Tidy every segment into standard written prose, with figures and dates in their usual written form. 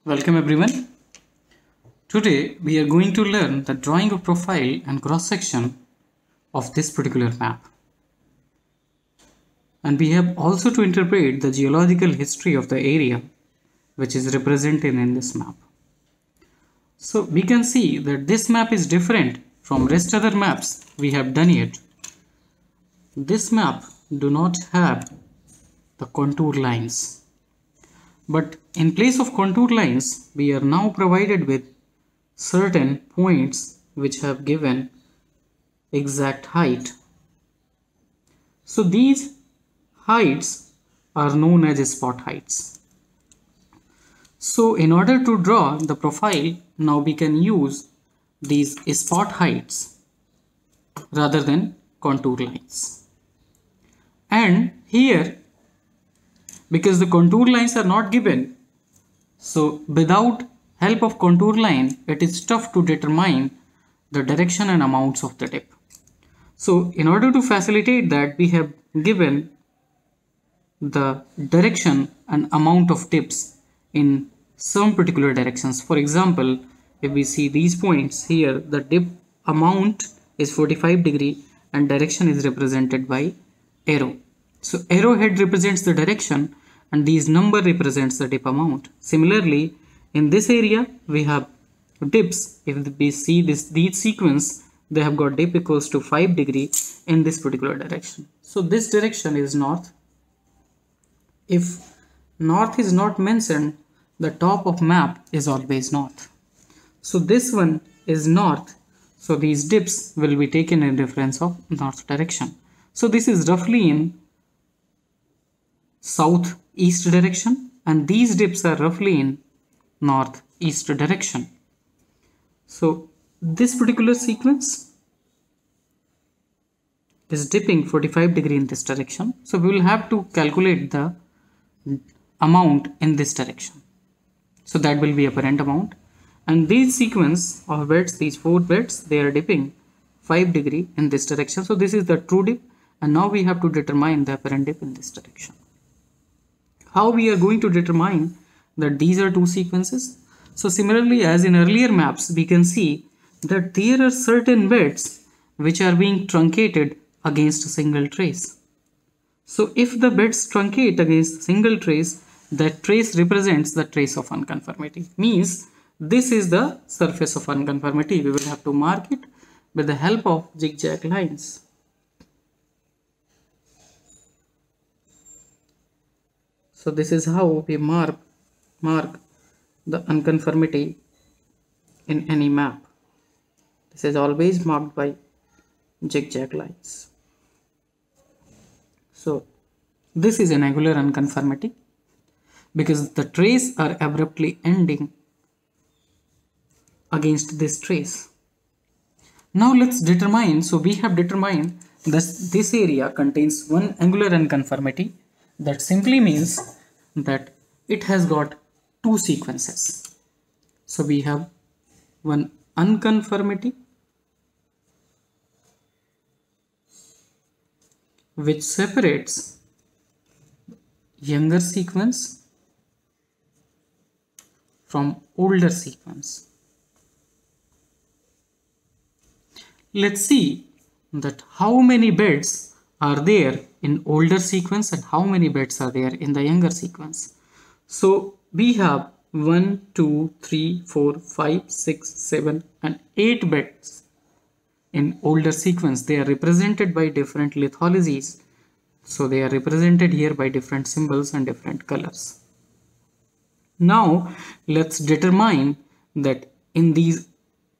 Welcome everyone. Today we are going to learn the drawing of profile and cross section of this particular map. And we have also to interpret the geological history of the area which is represented in this map. So we can see that this map is different from rest other maps we have done yet. This map do not have the contour lines. But in place of contour lines, we are now provided with certain points which have given exact height. So these heights are known as spot heights. So in order to draw the profile, now we can use these spot heights rather than contour lines. And here, because the contour lines are not given, so without help of contour line, it is tough to determine the direction and amounts of the dip. So in order to facilitate that, we have given the direction and amount of dips in some particular directions. For example, if we see these points here, the dip amount is 45 degree and direction is represented by arrow. So arrowhead represents the direction and these number represents the dip amount. Similarly, in this area we have dips. If we see these sequence, they have got dip equals to 5 degree in this particular direction. So this direction is north. If north is not mentioned, the top of map is always north. So this one is north. So these dips will be taken in reference of north direction. So this is roughly in southeast direction and these dips are roughly in northeast direction. So this particular sequence is dipping 45 degree in this direction. So we will have to calculate the amount in this direction. So that will be apparent amount. And these sequence of beds, these 4 beds, they are dipping 5 degree in this direction. So this is the true dip. And now we have to determine the apparent dip in this direction. How we are going to determine that these are two sequences? So similarly, as in earlier maps, we can see that there are certain beds which are being truncated against a single trace. So if the beds truncate against a single trace, that trace represents the trace of unconformity. Means this is the surface of unconformity. We will have to mark it with the help of zigzag lines. So this is how we mark the unconformity in any map. This is always marked by zigzag lines. So this is an angular unconformity because the trace are abruptly ending against this trace. Now let's determine, so we have determined that this area contains one angular unconformity. That simply means that it has got two sequences. So we have one unconformity which separates younger sequence from older sequence. Let's see that how many beds are there in older sequence and how many beds are there in the younger sequence. So we have 1, 2, 3, 4, 5, 6, 7 and 8 beds in older sequence. They are represented by different lithologies. So they are represented here by different symbols and different colors. Now let's determine that in these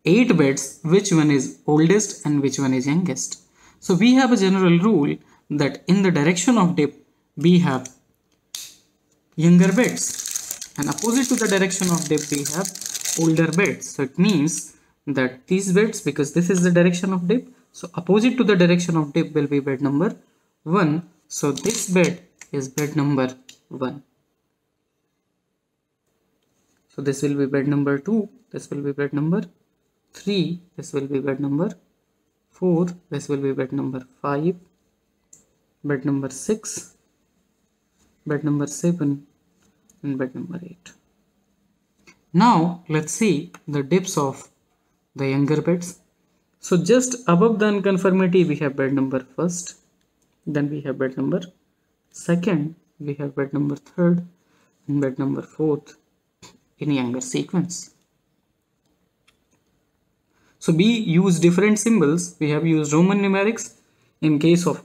8 beds, which one is oldest and which one is youngest. So we have a general rule that in the direction of dip, we have younger beds and opposite to the direction of dip, we have older beds. So it means that these beds, because this is the direction of dip, so opposite to the direction of dip will be bed number 1. So this bed is bed number 1. So this will be bed number 2, this will be bed number 3, this will be bed number 4, this will be bed number 5, bed number 6, bed number 7 and bed number 8. Now let's see the dips of the younger beds. So just above the unconformity we have bed number first, then we have bed number second, we have bed number third, and bed number fourth in younger sequence. So we use different symbols. We have used Roman numerics in case of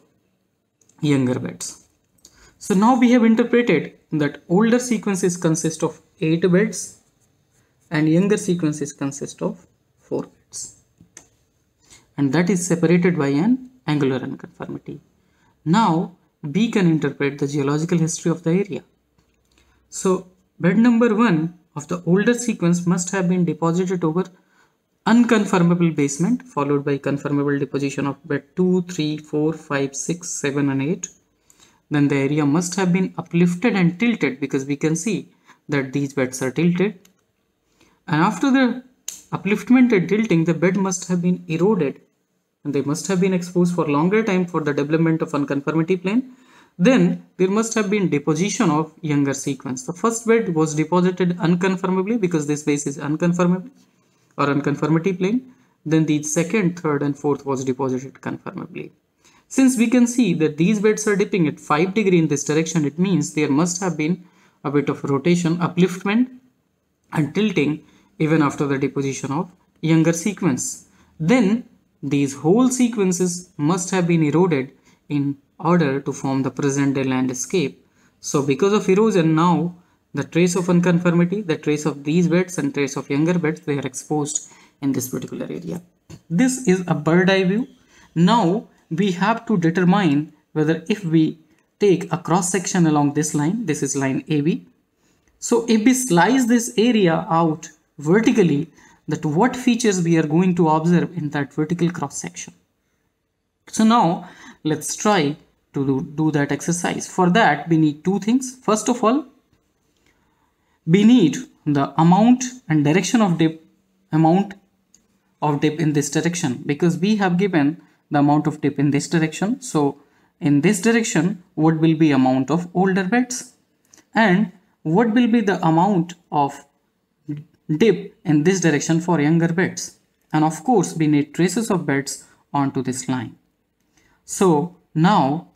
younger beds. So now we have interpreted that older sequences consist of 8 beds and younger sequences consist of 4 beds. And that is separated by an angular unconformity. Now we can interpret the geological history of the area. So bed number 1 of the older sequence must have been deposited over unconformable basement, followed by conformable deposition of bed 2, 3, 4, 5, 6, 7 and 8. Then the area must have been uplifted and tilted, because we can see that these beds are tilted. And after the upliftment and tilting, the bed must have been eroded and they must have been exposed for longer time for the development of unconformity plane. Then there must have been deposition of younger sequence. The first bed was deposited unconformably because this base is unconformable or unconformity plane. Then the second, third and fourth was deposited conformably. Since we can see that these beds are dipping at 5 degrees in this direction, it means there must have been a bit of rotation, upliftment and tilting even after the deposition of younger sequence. Then these whole sequences must have been eroded in order to form the present day landscape. So because of erosion, now the trace of unconformity, the trace of these beds and trace of younger beds, they are exposed in this particular area. This is a bird eye view. Now we have to determine whether if we take a cross section along this line, this is line AB. So if we slice this area out vertically, that what features we are going to observe in that vertical cross section. So now let's try to do that exercise. For that we need two things. First of all, we need the amount and direction of dip, in this direction, because we have given the amount of dip in this direction. So in this direction, what will be amount of older beds and what will be the amount of dip in this direction for younger beds. And of course we need traces of beds onto this line. So now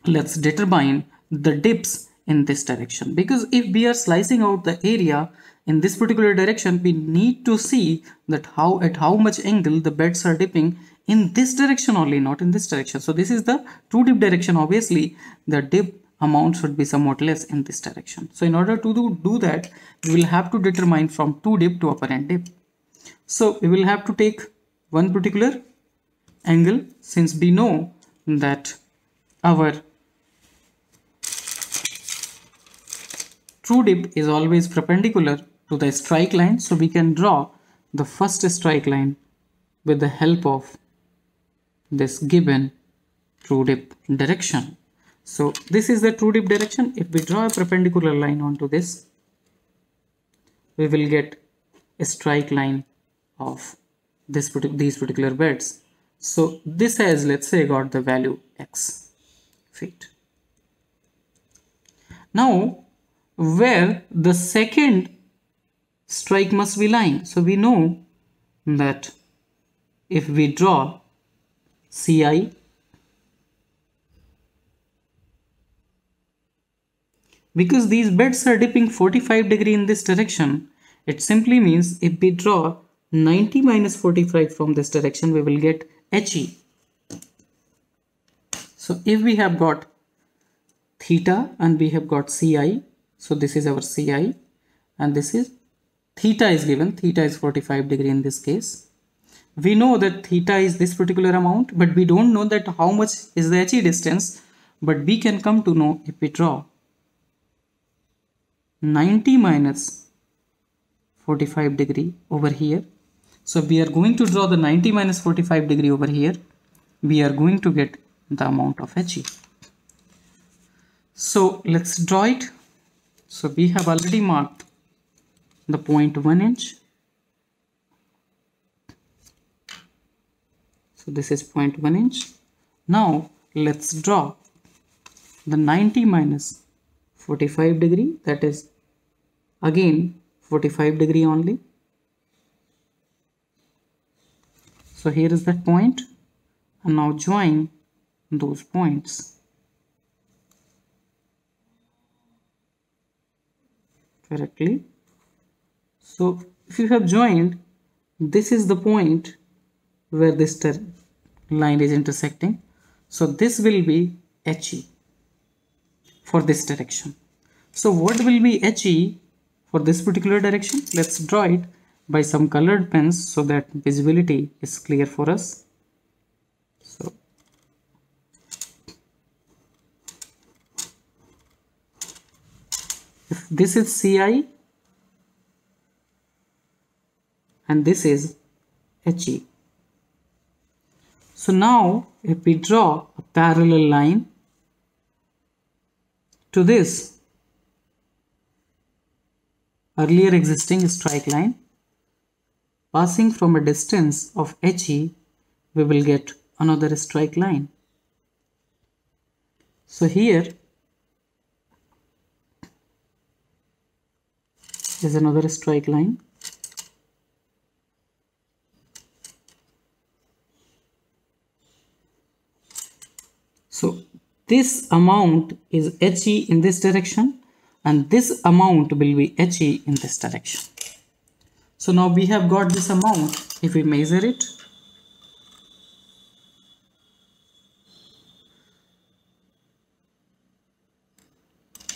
let's determine the dips in this direction, because if we are slicing out the area in this particular direction, we need to see that at how much angle the beds are dipping in this direction only, not in this direction. So this is the true dip direction. Obviously the dip amount should be somewhat less in this direction. So in order to do that, we will have to determine from true dip to apparent dip. So we will have to take one particular angle, since we know that our true dip is always perpendicular to the strike line. So we can draw the first strike line with the help of this given true dip direction. So this is the true dip direction. If we draw a perpendicular line onto this, we will get a strike line of these particular beds. So this has, let's say, got the value x feet. Now where the second strike must be lying. So we know that if we draw CI, because these beds are dipping 45 degrees in this direction, it simply means if we draw 90 minus 45 from this direction, we will get HE. So if we have got theta and we have got CI, so this is our CI and this is theta is given. Theta is 45 degrees in this case. We know that theta is this particular amount, but we don't know that how much is the HE distance, but we can come to know if we draw 90 minus 45 degree over here. So we are going to draw the 90 minus 45 degree over here. We are going to get the amount of HE. So let's draw it. So we have already marked the point 1 inch. So this is 0.1 inch. Now let's draw the 90 minus 45 degree, that is again 45 degree only. So here is that point, and now join those points correctly. So if you have joined, this is the point where this line is intersecting. So this will be HE for this direction. So what will be HE for this particular direction? Let's draw it by some colored pens so that visibility is clear for us. So if this is CI and this is HE. So now if we draw a parallel line to this earlier existing strike line, passing from a distance of HE, we will get another strike line. So here is another strike line. So this amount is HE in this direction, and this amount will be HE in this direction. So now we have got this amount. If we measure it,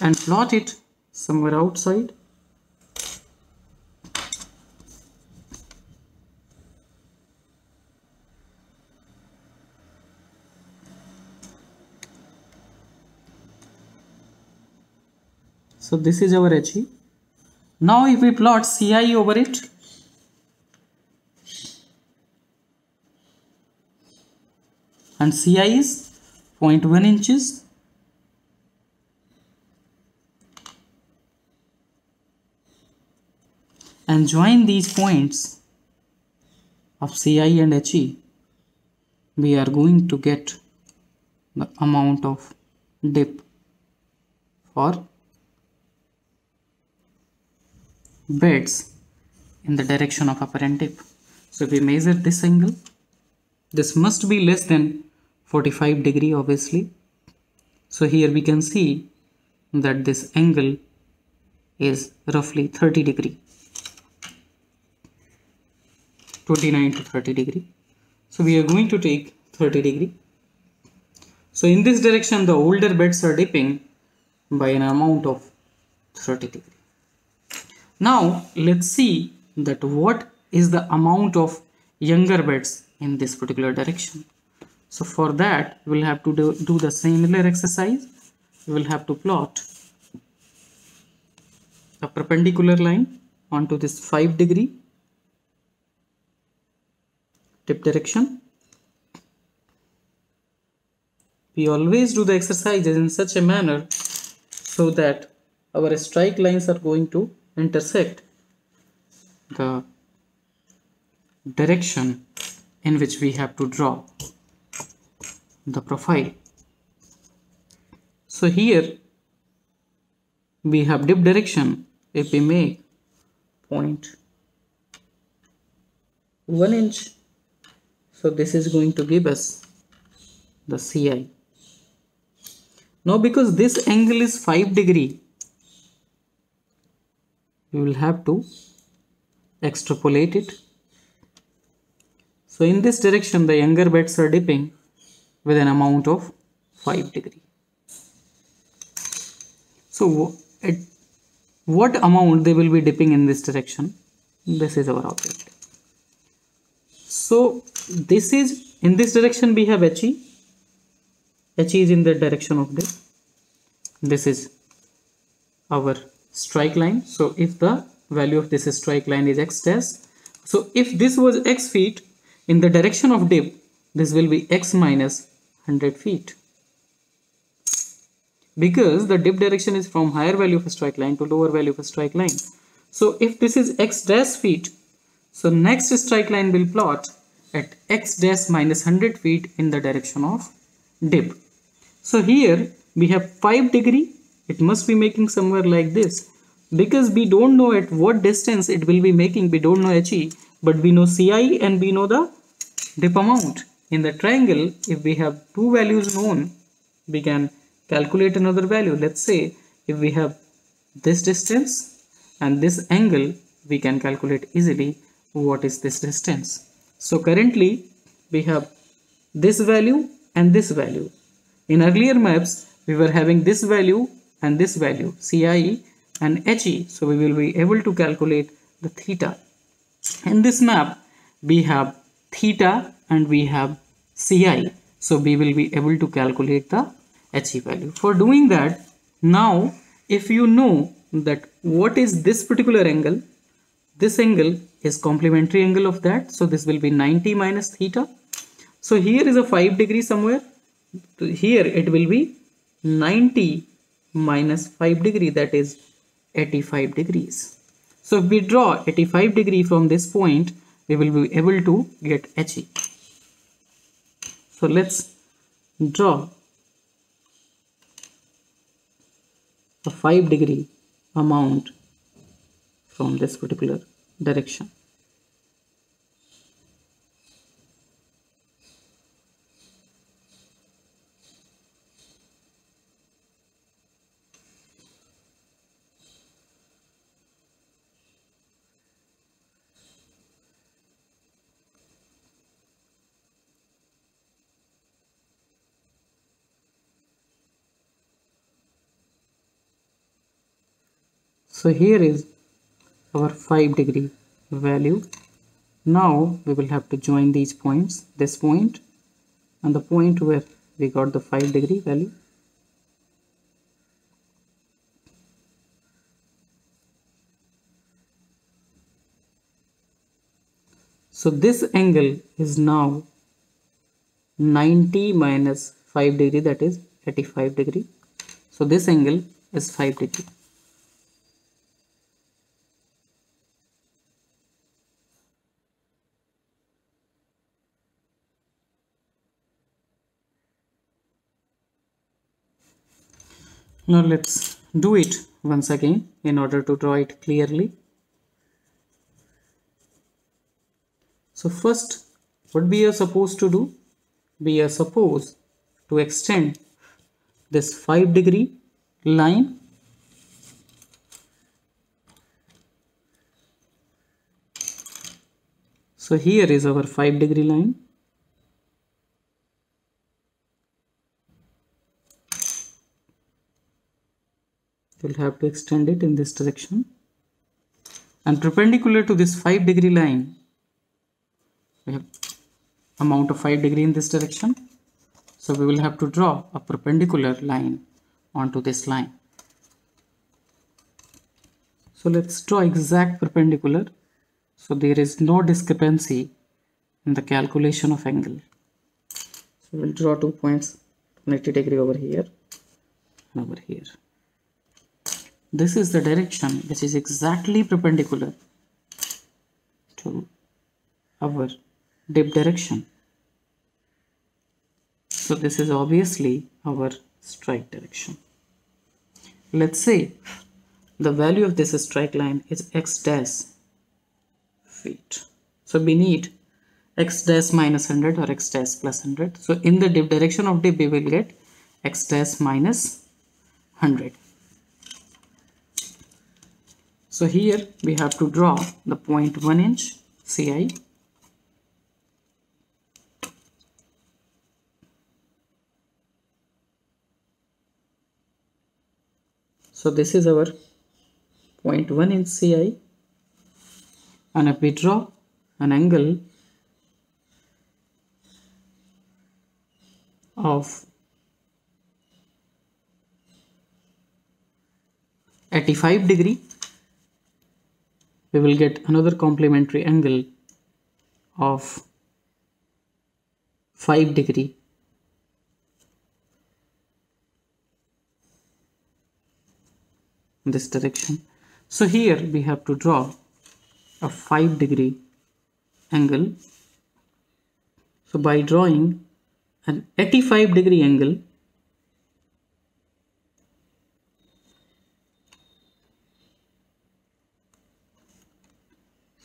and plot it somewhere outside, so this is our HE. Now if we plot CI over it, and CI is 0.1 inches, and join these points of CI and HE, we are going to get the amount of dip for beds in the direction of apparent dip. So if we measure this angle, this must be less than 45 degree obviously. So here we can see that this angle is roughly 30 degree, 29 to 30 degree. So we are going to take 30 degree. So in this direction the older beds are dipping by an amount of 30 degree. Now let's see that what is the amount of younger beds in this particular direction. So for that we will have to do the similar exercise. We will have to plot a perpendicular line onto this 5 degree dip direction. We always do the exercises in such a manner so that our strike lines are going to intersect the direction in which we have to draw the profile. So here we have dip direction. If we make 0.1 inch, so this is going to give us the CI. Now because this angle is 5 degree, we will have to extrapolate it. So in this direction the younger beds are dipping with an amount of 5 degree. So at what amount they will be dipping in this direction? This is our objective. So this is in this direction we have HE. HE is in the direction of dip. This is our strike line. So if the value of this strike line is x dash, so if this was x feet in the direction of dip, this will be x minus 100 feet, because the dip direction is from higher value of a strike line to lower value of a strike line. So if this is x dash feet, so next strike line will plot at x dash minus 100 feet in the direction of dip. So here we have 5 degree, it must be making somewhere like this. because we don't know at what distance it will be making, we don't know HE, but we know CI and we know the dip amount. In the triangle, if we have two values known, we can calculate another value. Let's say if we have this distance and this angle, we can calculate easily what is this distance. So currently we have this value and this value. In earlier maps, we were having this value and this value, CI and HE. So we will be able to calculate the theta. In this map, we have theta and we have CI. So we will be able to calculate the HE value. For doing that, now if you know that what is this particular angle, this angle is complementary angle of that. So this will be 90 minus theta. So here is a 5 degree somewhere. Here it will be 90 minus 5 degree, that is 85 degrees. So if we draw 85 degree from this point, we will be able to get HE. So let's draw a 5 degree amount from this particular direction. So here is our 5 degree value. Now we will have to join these points, this point and the point where we got the 5 degree value. So this angle is now 90 minus 5 degree, that is 85 degree. So this angle is 5 degree. Now let's do it once again in order to draw it clearly. So first, what we are supposed to do? We are supposed to extend this 5 degree line So here is our 5 degree line. We'll have to extend it in this direction. And perpendicular to this 5 degree line, we have amount of 5 degree in this direction. So we will have to draw a perpendicular line onto this line. So let's draw exact perpendicular. So there is no discrepancy in the calculation of angle. So we'll draw 2 points, 90 degree over here and over here. This is the direction which is exactly perpendicular to our dip direction. So this is obviously our strike direction. Let's say the value of this strike line is x dash feet. So we need x dash minus 100 or x dash plus 100. So in the dip direction of dip we will get x dash minus 100. So here we have to draw the point 1 inch CI. So this is our 0.1 inch CI, and if we draw an angle of 85 degree, we will get another complementary angle of 5 degree. In this direction. So here we have to draw a 5 degree angle. So by drawing an 85 degree angle,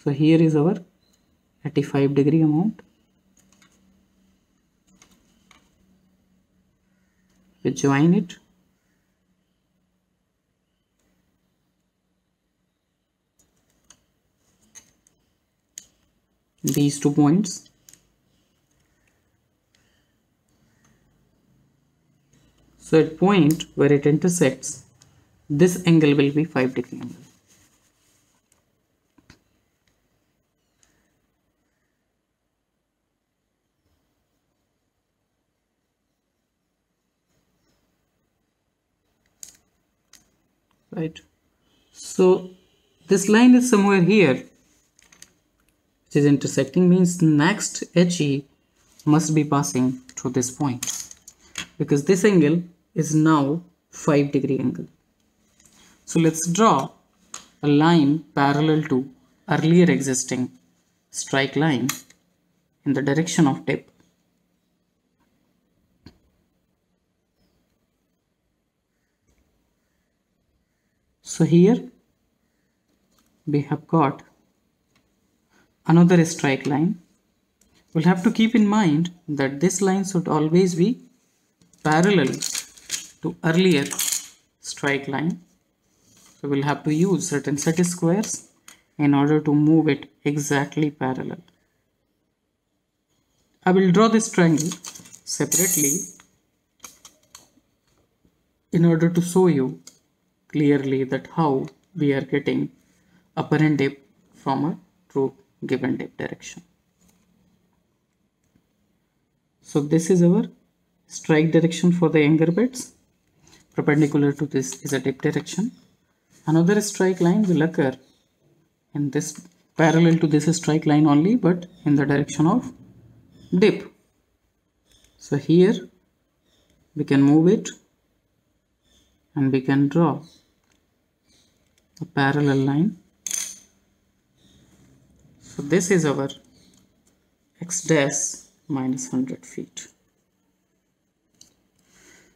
So here is our 85-degree amount. We join it. These 2 points. So at point where it intersects, this angle will be 5-degree angle. Right. So this line is somewhere here, which is intersecting, means next HE must be passing through this point, because this angle is now 5-degree angle. So let's draw a line parallel to earlier existing strike line in the direction of tip. So here we have got another strike line. We'll have to keep in mind that this line should always be parallel to earlier strike line. So we'll have to use certain set squares in order to move it exactly parallel. I will draw this triangle separately in order to show you clearly that how we are getting apparent dip from a true given dip direction. So this is our strike direction for the younger beds. Perpendicular to this is a dip direction. Another strike line will occur in this parallel to this strike line only, but in the direction of dip. So here we can move it and we can draw a parallel line. So this is our x dash minus 100 feet.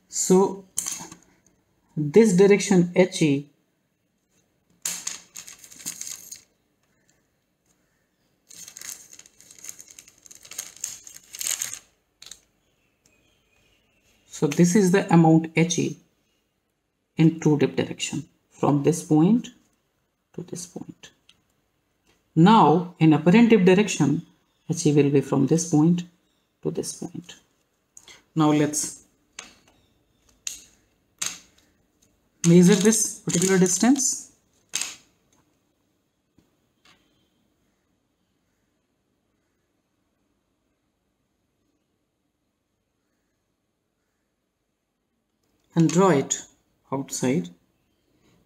So this direction HE so this is the amount HE in true dip direction from this point to this point. Now in apparent dip direction, HE will be from this point to this point. Now let's measure this particular distance. And draw it outside.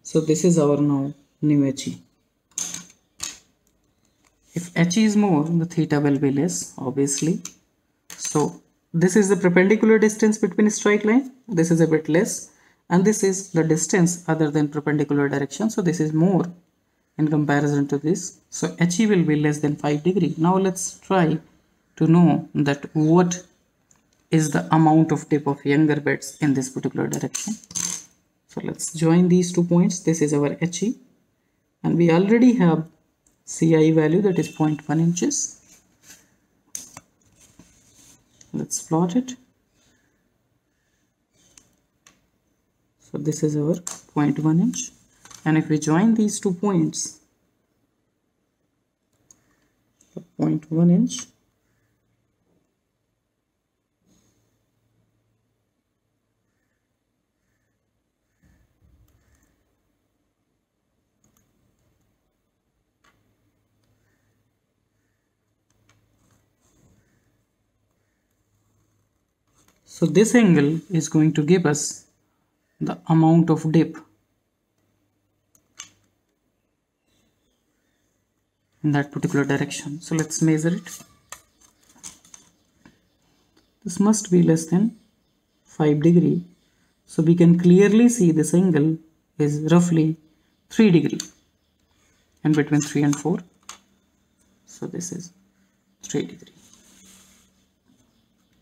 So this is our now new HE. If HE is more, the theta will be less, obviously. So this is the perpendicular distance between strike line. This is a bit less, and this is the distance other than perpendicular direction. So this is more in comparison to this. So HE will be less than 5 degree. Now let's try to know that what is the amount of dip of younger beds in this particular direction. So let's join these 2 points. This is our HE, and we already have CI value, that is 0.1 inches. Let's plot it. So this is our 0.1 inch, and if we join these 2 points, the 0.1 inch so this angle is going to give us the amount of dip in that particular direction. So let's measure it. This must be less than 5 degree. So we can clearly see this angle is roughly 3 degree, and between 3 and 4. So this is 3 degree.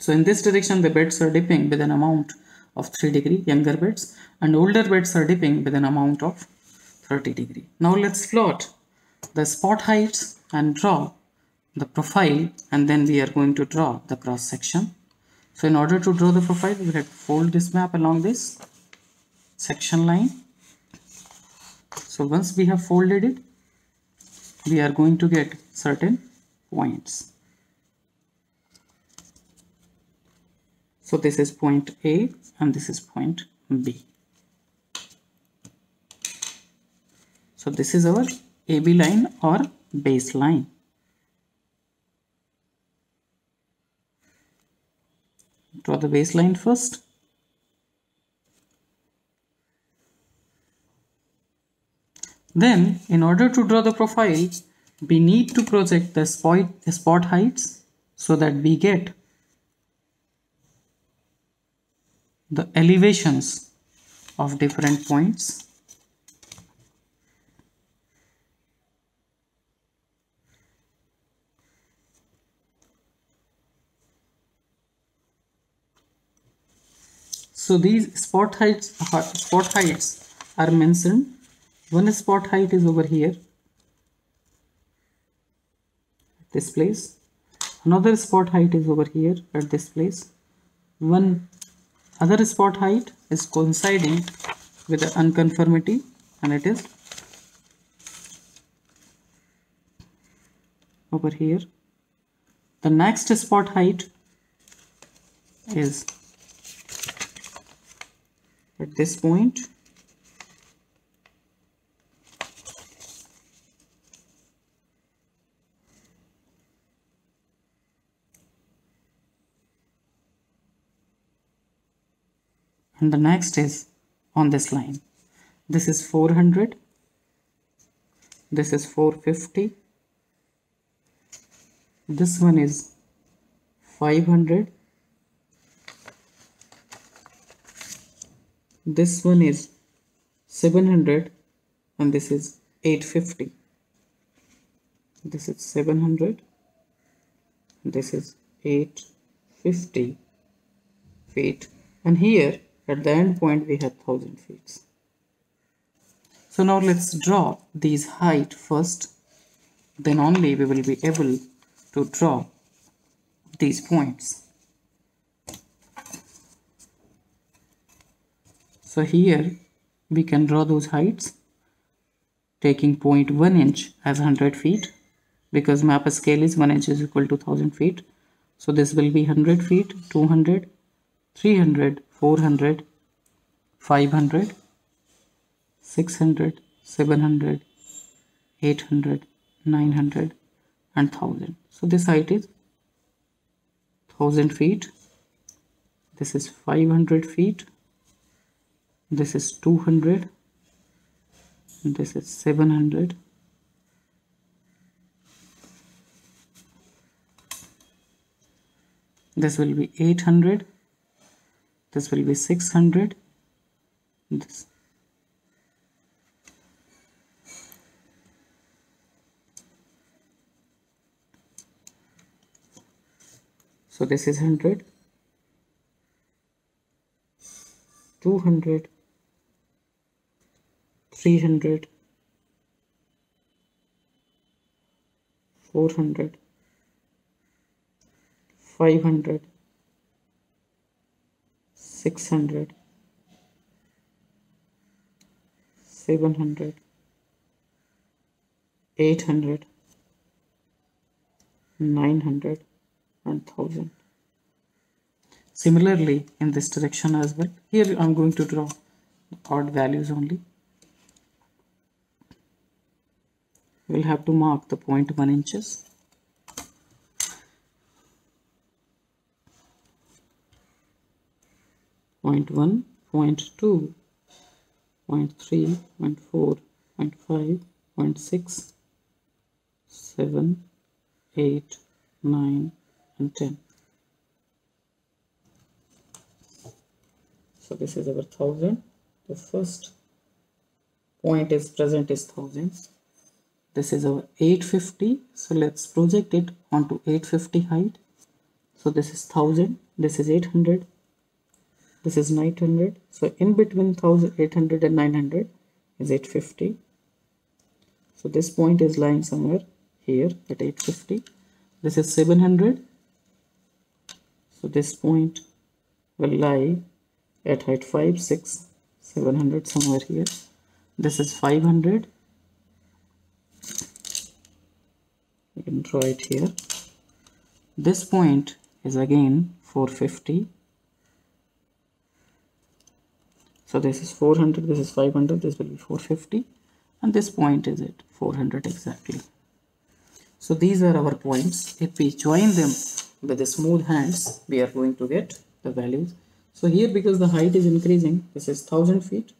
So in this direction, the beds are dipping with an amount of 3 degree, younger beds, and older beds are dipping with an amount of 30 degree. Now let's plot the spot heights and draw the profile, and then we are going to draw the cross section. So in order to draw the profile, we have to fold this map along this section line. So once we have folded it, we are going to get certain points. So this is point A and this is point B. So this is our AB line or baseline. Draw the baseline first. Then, in order to draw the profile, we need to project the spot heights so that we get the elevations of different points. So these spot heights are mentioned. One spot height is over here, at this place. Another spot height is over here at this place. One other spot height is coinciding with the unconformity, and it is over here. The next spot height is at this point. And the next is on this line. This is 400. This is 450. This one is 500. This one is 700 and this is 850. This is 700. This is 850 feet. And here at the end point we have 1000 feet. So now let's draw these height first, then only we will be able to draw these points. So here we can draw those heights taking 0.1 inch as 100 feet, because map scale is 1 inch is equal to 1000 feet. So this will be 100 feet, 200, 300, 400, 500, 600, 700, 800, 900 and 1000. So this height is 1000 feet. This is 500 feet. This is 200. This is 700. This will be 800. This will be 600. This. So this is 100, 200, 300, 400, 500, 600, 700, 800, 900 and 1000. Similarly in this direction as well. Here I'm going to draw odd values only. We'll have to mark the 0.1 inches. Point 1, 0.2, 0.3, 0.4, 0.5, 0.6, 7, 8, 9 and 10. So this is our 1000. The first point is present is 1000. This is our 850. So let's project it onto 850 height. So this is 1000. This is 800. This is 900. So in between 1800 and 900 is 850. So this point is lying somewhere here at 850. This is 700. So this point will lie at height 5, 6, 700 somewhere here. This is 500. You can draw it here. This point is again 450. So this is 400, this is 500, this will be 450, and this point is at 400 exactly. So these are our points. If we join them with the smooth hands, we are going to get the values. So here, because the height is increasing, this is 1000 feet.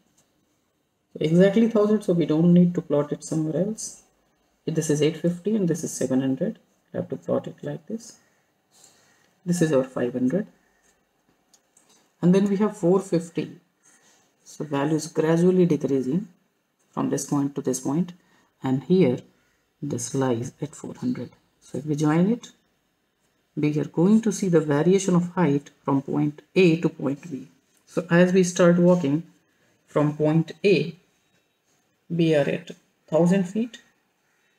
So exactly 1000, so we don't need to plot it somewhere else. If this is 850 and this is 700, I have to plot it like this. This is our 500. And then we have 450. So value is gradually decreasing from this point to this point, and here this lies at 400. So if we join it, we are going to see the variation of height from point A to point B. So as we start walking from point A, we are at 1000 feet,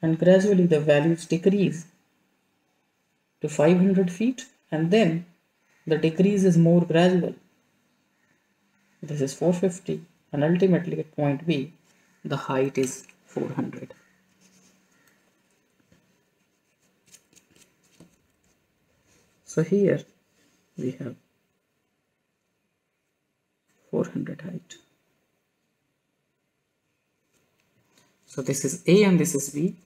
and gradually the values decrease to 500 feet, and then the decrease is more gradual. This is 450, and ultimately at point B, the height is 400. So here we have 400 height. So this is A and this is B.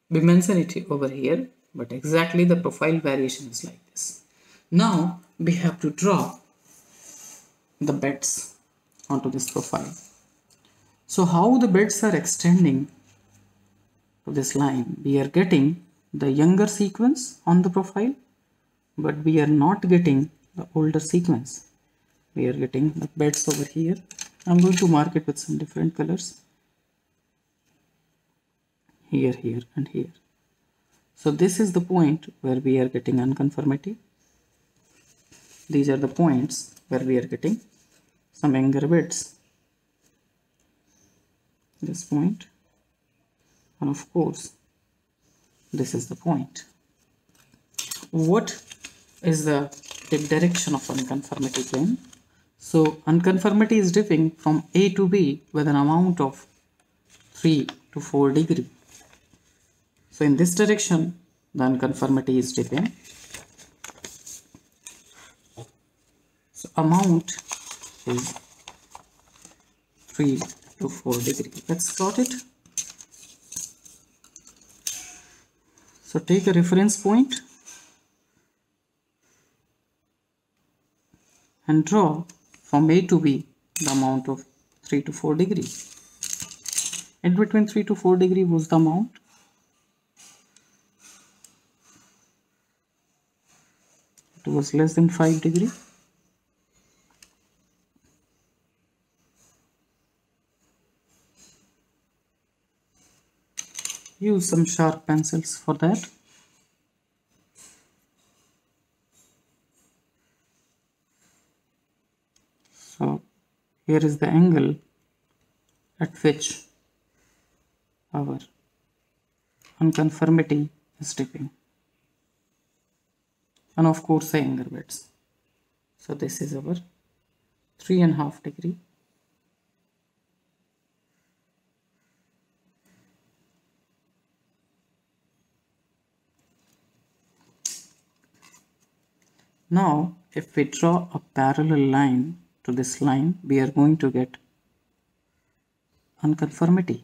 We mention it over here, but exactly the profile variation is like this. Now we have to draw the beds onto this profile. So how the beds are extending to this line? We are getting the younger sequence on the profile, but we are not getting the older sequence. We are getting the beds over here. I'm going to mark it with some different colors. Here, here, and here. So this is the point where we are getting unconformity. These are the points where we are getting some younger beds. This point, and of course, this is the point. What is the tip direction of unconformity plane? So unconformity is dipping from A to B with an amount of 3 to 4 degree. So in this direction, the unconformity is dipping. So amount is 3 to 4 degree. Let's plot it. So take a reference point and draw from A to B the amount of 3 to 4 degree. In between 3 to 4 degree was the amount. It was less than 5 degree. Use some sharp pencils for that. So here is the angle at which our unconformity is dipping, and of course the younger beds. So this is our 3.5 degree. Now if we draw a parallel line to this line, we are going to get unconformity.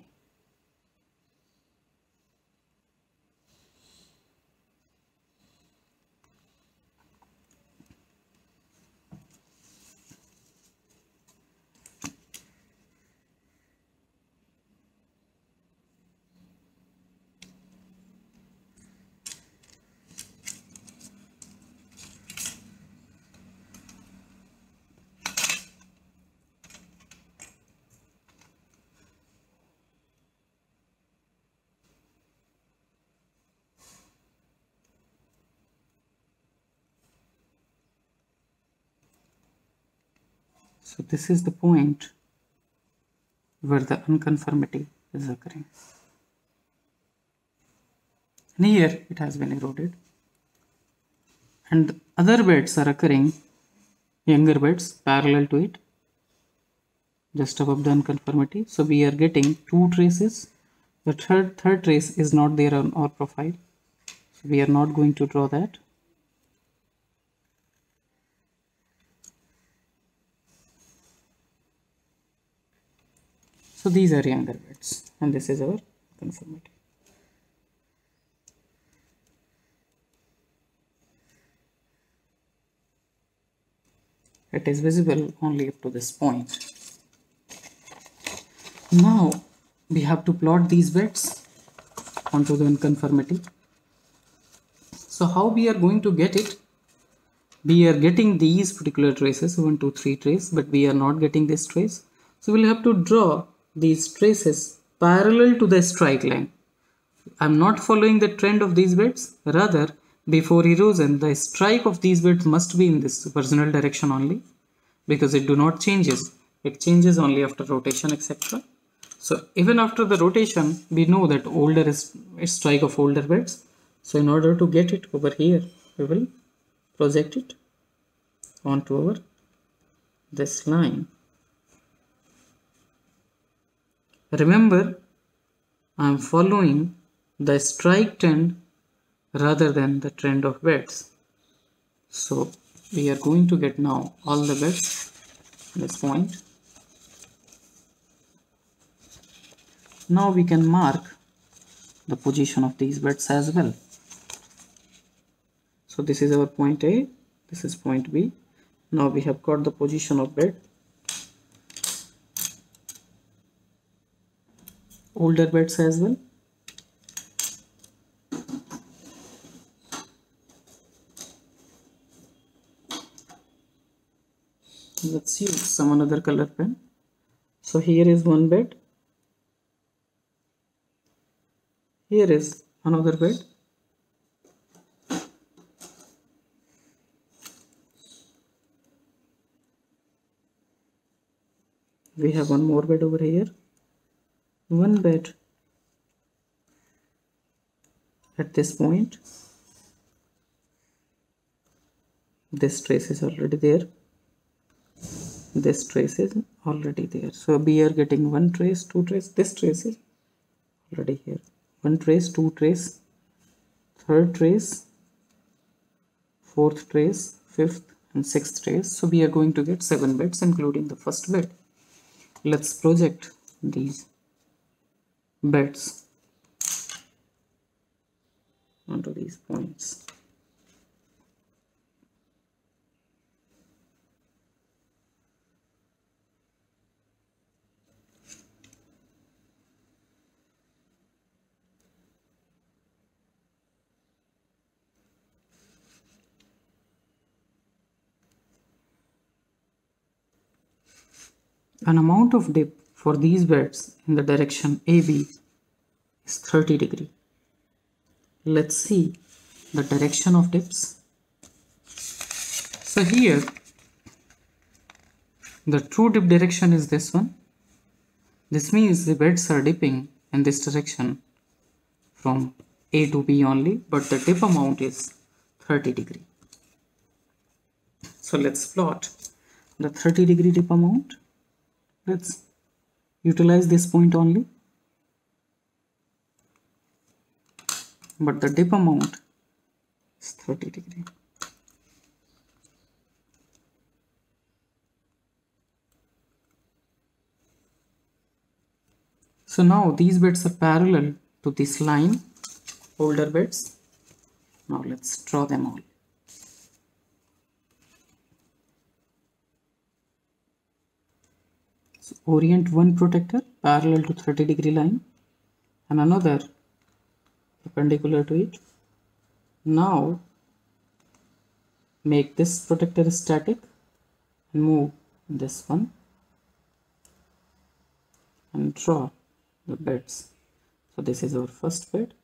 So this is the point where the unconformity is occurring. and here it has been eroded, and other beds are occurring, younger beds parallel to it, just above the unconformity. So we are getting two traces. The third trace is not there on our profile, so we are not going to draw that. So these are younger beds, and this is our conformity. It is visible only up to this point. Now we have to plot these beds onto the unconformity. So how we are going to get it? We are getting these particular traces, 1, 2, 3 trace, but we are not getting this trace. So we'll have to draw these traces parallel to the strike line. I'm not following the trend of these beds. Rather, before erosion, the strike of these beds must be in this original direction only, because it do not changes. It changes only after rotation, etc. So even after the rotation, we know that older is strike of older beds. So in order to get it over here, we will project it onto our this line. Remember, I am following the strike trend rather than the trend of beds. So we are going to get now all the beds at this point. Now we can mark the position of these beds as well. So this is our point A, this is point B. Now we have got the position of bed. Older beds as well. Let's use some another color pen. So here is one bed. Here is another bed. We have one more bed over here. One bed at this point. This trace is already there. This trace is already there. So we are getting one trace, two trace. This trace is already here. One trace, two trace, third trace, fourth trace, fifth and sixth trace. So we are going to get 7 beds including the first bed. Let's project these beds onto these points. An amount of dip for these beds in the direction AB is 30 degree. Let's see the direction of dips. So here the true dip direction is this one. This means the beds are dipping in this direction from A to B only, but the dip amount is 30 degree. So let's plot the 30 degree dip amount. Let's utilize this point only, but the dip amount is 30 degree. So now these beds are parallel to this line, older beds. Now let's draw them all. So orient one protector parallel to 30 degree line and another perpendicular to it. Now make this protector static and move this one and draw the beds. So this is our first bed.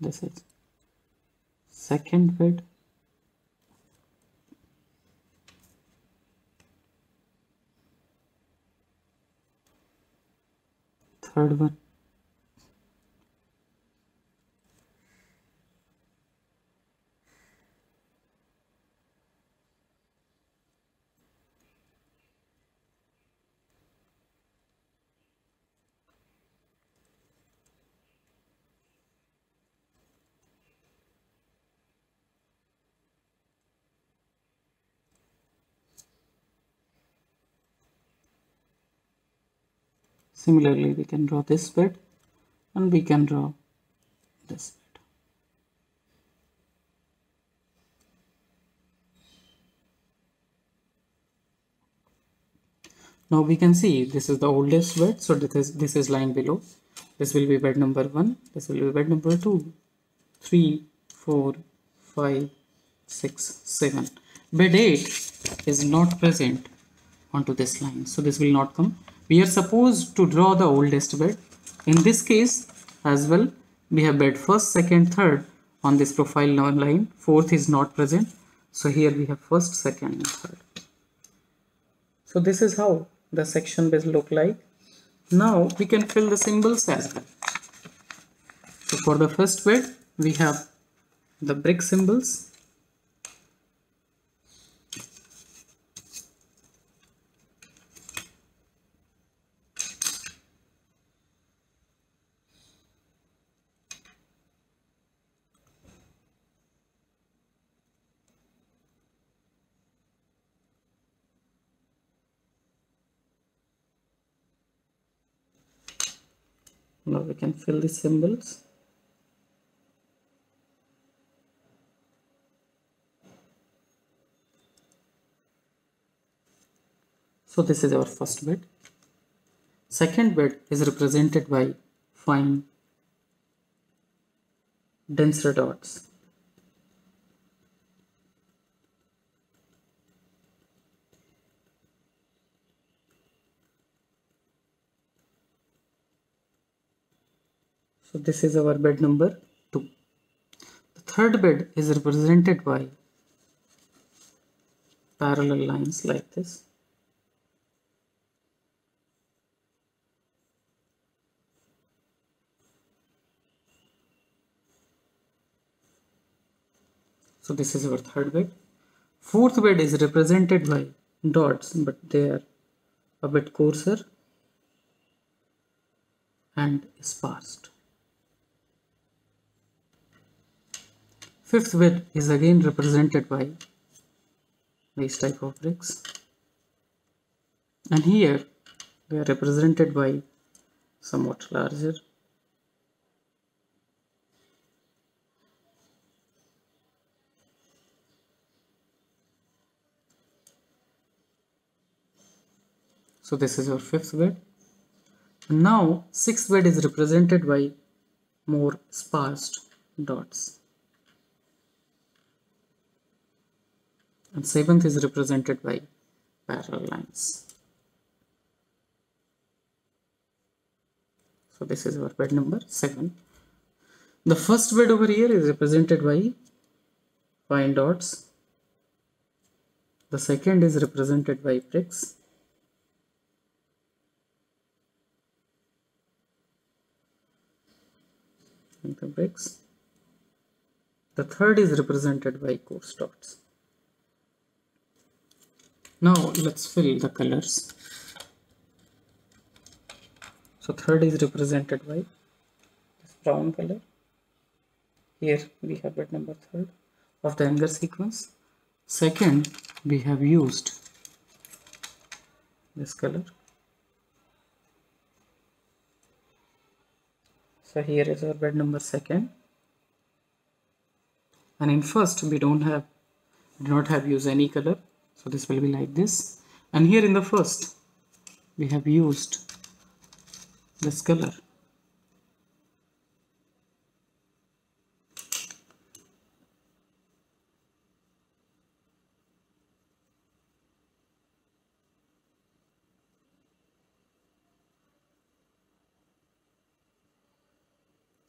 This is second bed. third one. Similarly, we can draw this bed and we can draw this bed. Now we can see this is the oldest bed, so this is lying below. This will be bed number 1, this will be bed number 2, 3, 4, 5, 6, 7. Bed 8 is not present onto this line, so this will not come. We are supposed to draw the oldest bed. In this case as well, we have bed 1st, 2nd, 3rd on this profile line. 4th is not present, so here we have 1st, 2nd and 3rd. So this is how the section will look like. Now we can fill the symbols as well. So for the first bed, we have the brick symbols. Now we can fill the symbols. So this is our first bed. Second bed is represented by fine denser dots. So this is our bed number 2. The third bed is represented by parallel lines like this. So this is our third bed. Fourth bed is represented by dots, but they are a bit coarser and sparsed. Fifth bed is again represented by these type of bricks, and here they are represented by somewhat larger. So this is our fifth bed. Now sixth bed is represented by more sparsed dots, and seventh is represented by parallel lines. So this is our bed number 7. The first bed over here is represented by fine dots. The second is represented by bricks. And the bricks. The third is represented by coarse dots. Now let's fill the colors. So third is represented by this brown color. Here we have bed number 3 of the Anger sequence. Second, we have used this color. So here is our bed number 2, and in first we do not have used any color, so this will be like this. And here in the first we have used this color.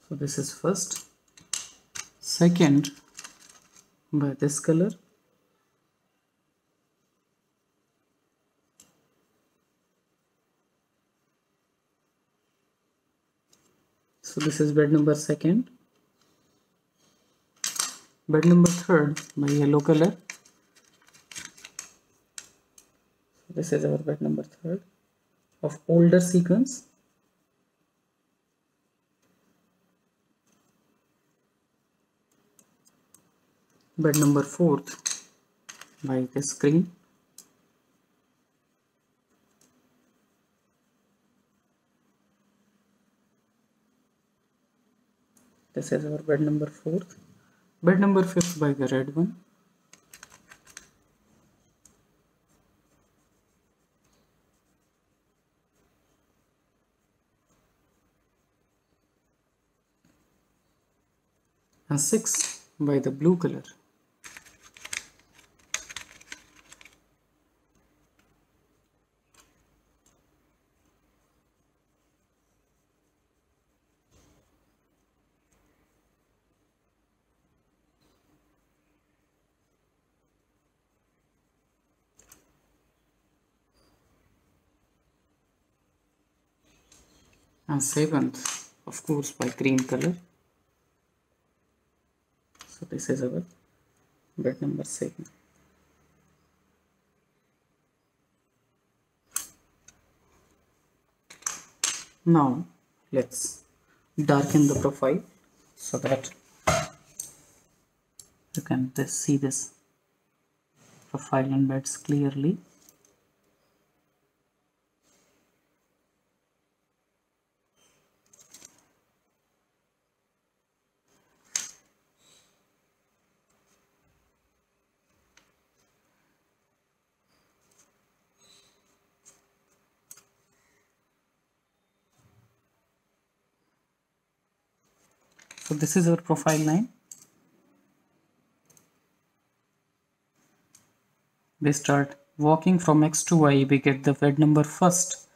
So this is first. Second, by this color. So this is bed number second. Bed number third by yellow color. This is our bed number third of older sequence. Bed number fourth by this green. This is our bed number fourth. Bed number fifth by the red one. And sixth by the blue color. And seventh, of course, by green color. So this is our bed number 7. Now let's darken the profile so that you can see this profile and beds clearly. So this is our profile line. We start walking from X to Y. We get the bed number first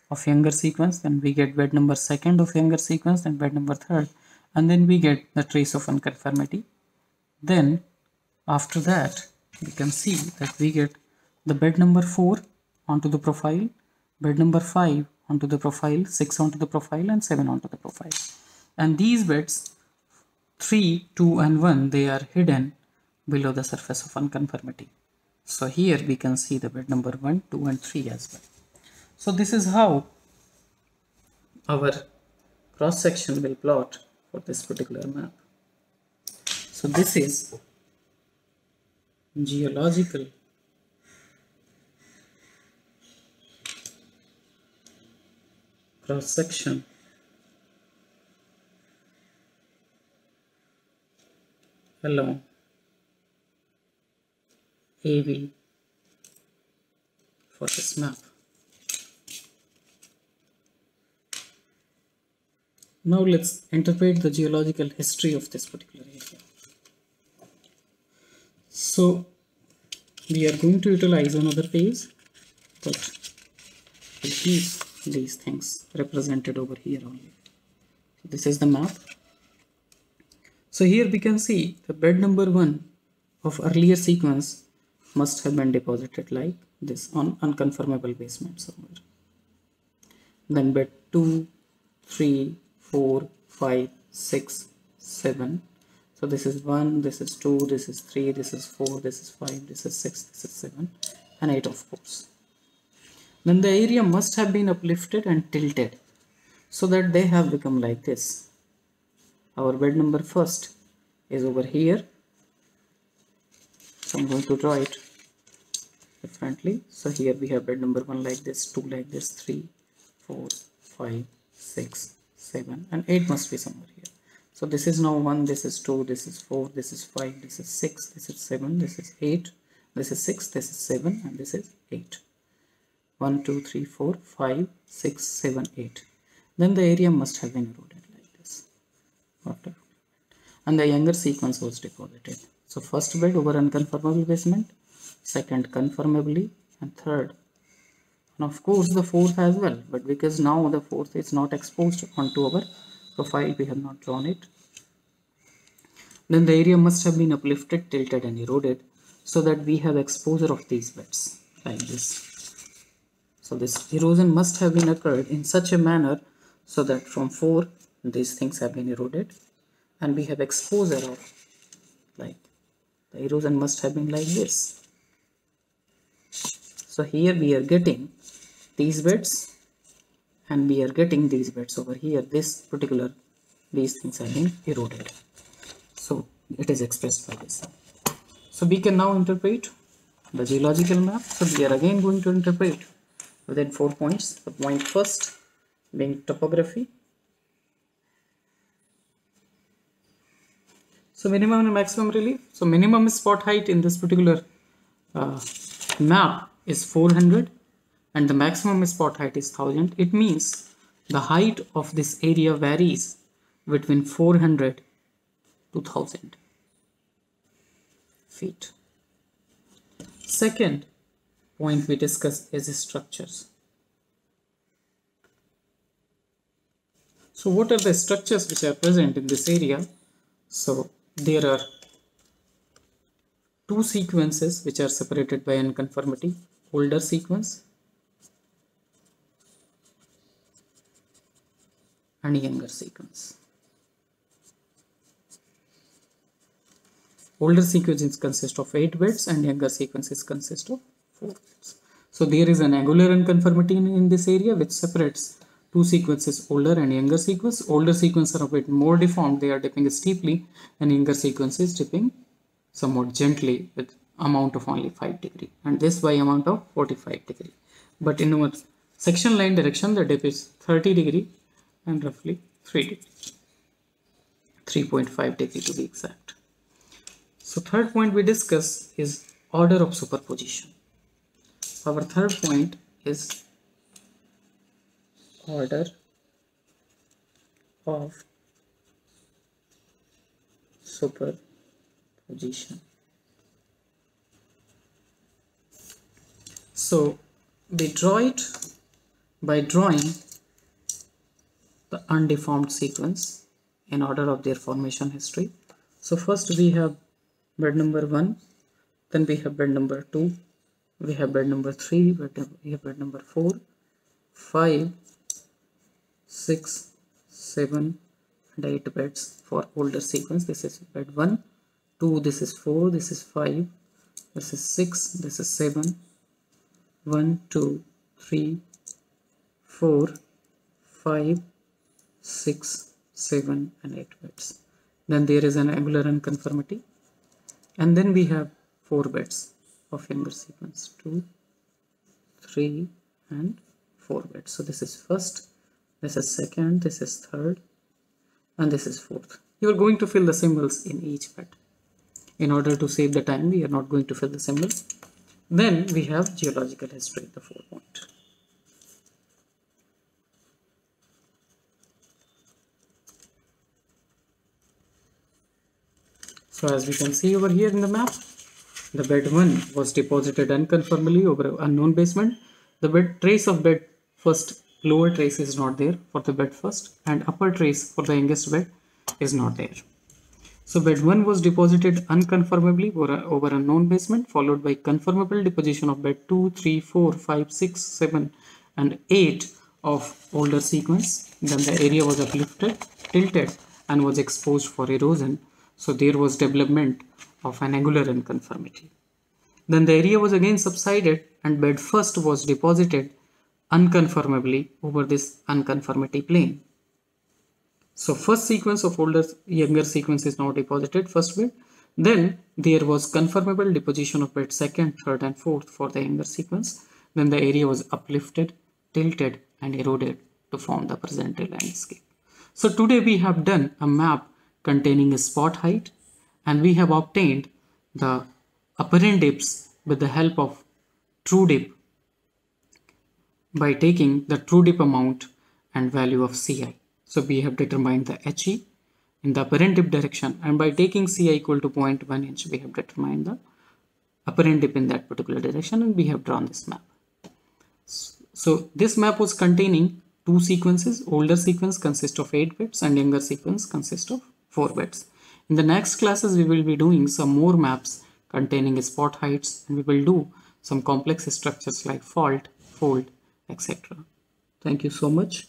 of younger sequence, then we get bed number second of younger sequence, then bed number third, and then we get the trace of unconformity. Then after that we can see that we get the bed number 4 onto the profile, bed number 5 onto the profile, 6 onto the profile, and 7 onto the profile. And these beds 3, 2 and 1, they are hidden below the surface of unconformity. So here we can see the bed number 1, 2 and 3 as well. So this is how our cross section will plot for this particular map. So this is geological cross section along AV for this map. Now let's interpret the geological history of this particular area. So we are going to utilize another page, but we'll keep these things represented over here only. So this is the map. So here we can see the bed number 1 of earlier sequence must have been deposited like this on unconformable basement somewhere. Then bed 2, 3, 4, 5, 6, 7. So this is 1, this is 2, this is 3, this is 4, this is 5, this is 6, this is 7, and 8 of course. Then the area must have been uplifted and tilted so that they have become like this. Our bed number first is over here. So I'm going to draw it differently. So here we have bed number 1 like this, 2 like this, 3, 4, 5, 6, 7 and 8 must be somewhere here. So this is now 1, this is 2, this is 4, this is 5, this is 6, this is 7, this is 8, this is 6, this is 7 and this is 8. 1, 2, 3, 4, 5, 6, 7, 8. Then the area must have been eroded like this. And the younger sequence was deposited. So first bed over unconformable basement, second conformably, and third. And of course the fourth as well, but because now the fourth is not exposed onto our profile, we have not drawn it. Then the area must have been uplifted, tilted and eroded so that we have exposure of these beds like this. So this erosion must have been occurred in such a manner so that from 4 these things have been eroded, and we have exposure of, like, the erosion must have been like this. So here we are getting these beds, and we are getting these beds over here. These things have been eroded. So it is expressed by this. So we can now interpret the geological map. So we are again going to interpret within 4 points. The point first being topography. So minimum and maximum relief. So minimum spot height in this particular map is 400 and the maximum spot height is 1000. It means the height of this area varies between 400 to 1000 feet. Second point we discuss is structures. So what are the structures which are present in this area? So there are two sequences which are separated by unconformity: older sequence and younger sequence. Older sequences consist of 8 beds and younger sequences consist of 4 beds. So there is an angular unconformity in this area which separates two sequences, older and younger sequence. Older sequences are a bit more deformed, they are dipping steeply, and younger sequences dipping somewhat gently with amount of only 5 degree, and this by amount of 45 degree. But in our section line direction the dip is 30 degree and roughly 3 degree, 3.5 degree to be exact. So third point we discuss is order of superposition. Our third point is order of superposition. So we draw it by drawing the undeformed sequence in order of their formation history. So first we have bed number 1, then we have bed number 2, we have bed number 3, we have bed number 4, 5, 6, 7 and 8 beds for older sequence. This is bed 1, 2, this is 4, this is 5, this is 6, this is 7, 1, 2, 3, 4, 5, 6, 7 and 8 beds. Then there is an angular unconformity, and then we have 4 beds of younger sequence, 2, 3 and 4 beds. So this is first, this is second, this is third and this is fourth. You are going to fill the symbols in each bed. In order to save the time, we are not going to fill the symbols. Then we have geological history, the 4th point. So as we can see over here in the map, the bed 1 was deposited unconformably over an unknown basement. The bed trace of bed first, lower trace is not there for the bed first, and upper trace for the youngest bed is not there. So bed 1 was deposited unconformably over a known basement, followed by conformable deposition of bed 2, 3, 4, 5, 6, 7 and 8 of older sequence. Then the area was uplifted, tilted and was exposed for erosion. So there was development of an angular unconformity. Then the area was again subsided and bed first was deposited unconformably over this unconformity plane. So first sequence of older younger sequence is now deposited, first bed. Then there was conformable deposition of bed 2nd, 3rd and 4th for the younger sequence. Then the area was uplifted, tilted and eroded to form the present day landscape. So today we have done a map containing a spot height, and we have obtained the apparent dips with the help of true dip by taking the true dip amount and value of Ci. So we have determined the He in the apparent dip direction, and by taking Ci equal to 0.1 inch we have determined the apparent dip in that particular direction, and we have drawn this map. So this map was containing two sequences. Older sequence consists of 8 bits and younger sequence consists of 4 bits. In the next classes we will be doing some more maps containing spot heights, and we will do some complex structures like fault, fold, etc. Thank you so much.